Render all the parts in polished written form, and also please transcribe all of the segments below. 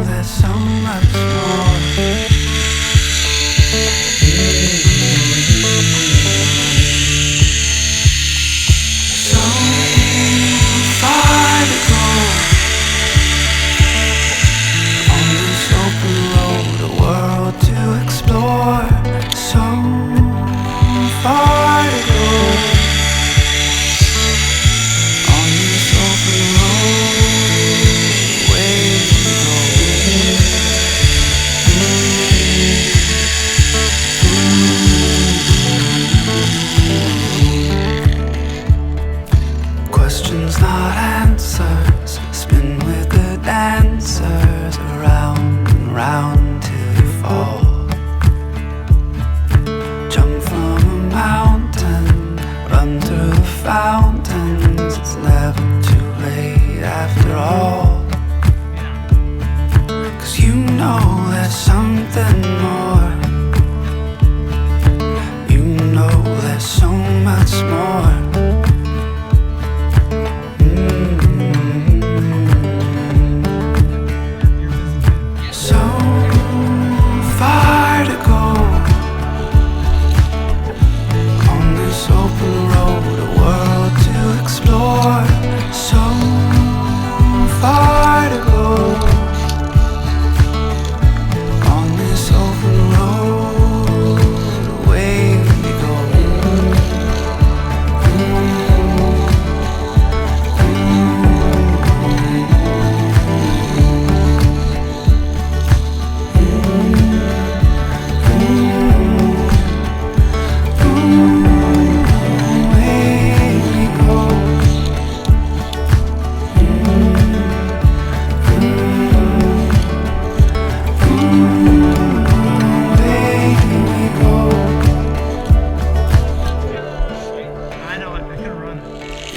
there's so much more. So far to go on this open road, a world to explore. So far to go on this open road, where to go. Questions not answers, spin with the dancers, around and round till you fall. Jump from a mountain, run through the fountains, it's never too late after all. 'Cause you know there's something more. You know there's so much more. So far to go on this open road, a world to explore. So far to go on this open road, away we go.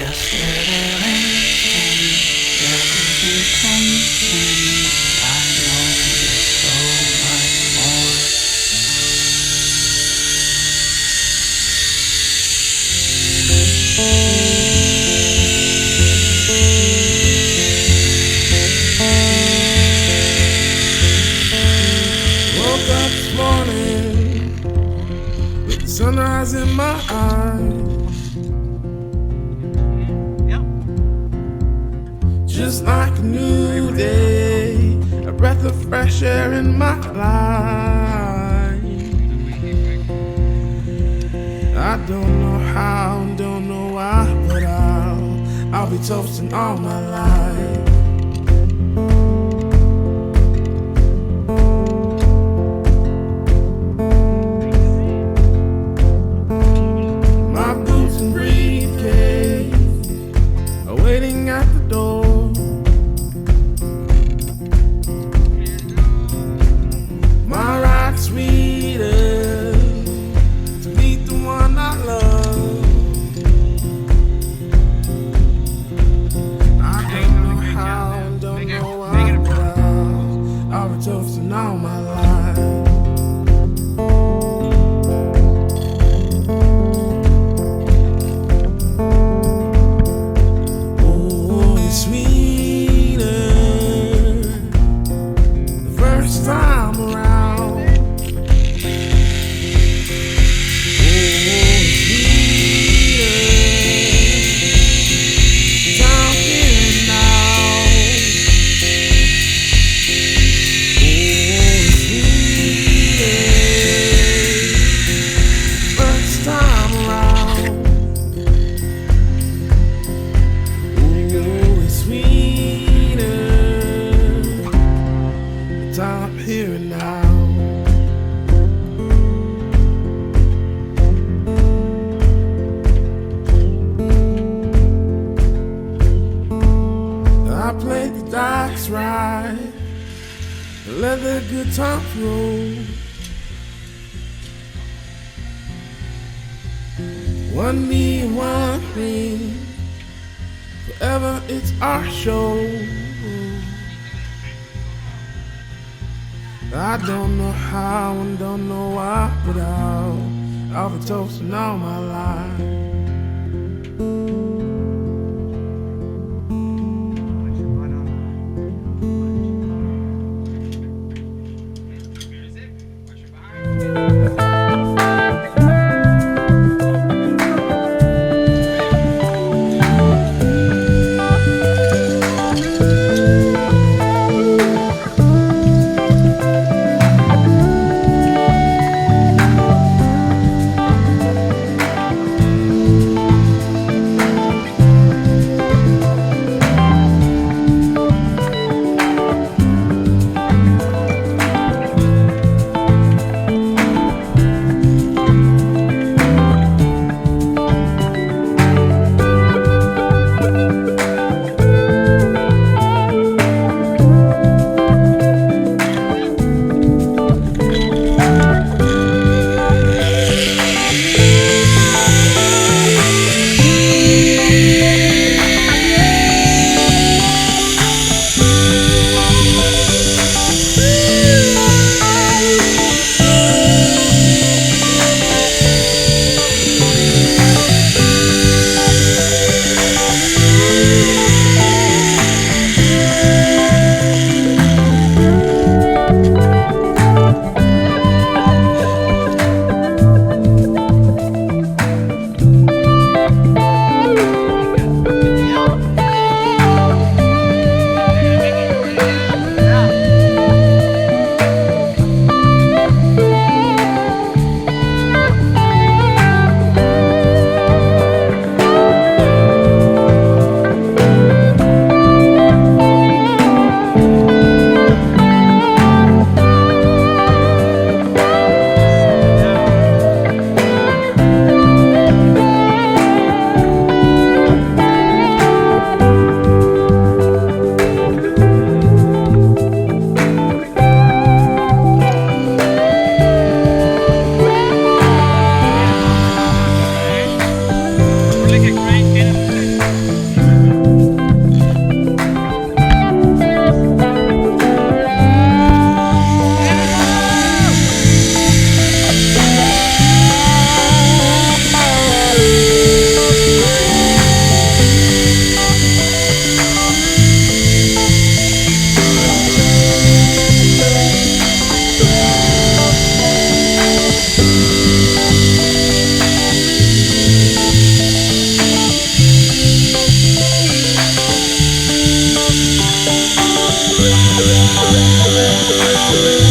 Yesterday rained, everything's changing. I know there's so much more. Woke up this morning with the sunrise in my eyes. Just like a new day, a breath of fresh air in my life. I don't know how, don't know why, but I'll be toasting all my life. My boots and briefcase are waiting at the door. My ride sweeter to meet the one I love. I don't know how, don't know why, but I'll be toasting all my life. Oh, it's sweeter the first time around. I'm here and now. I played the dice right and let the good times roll. One me, one thing, forever it's our show. I don't know how and don't know why, but I'll be toasting all my life. open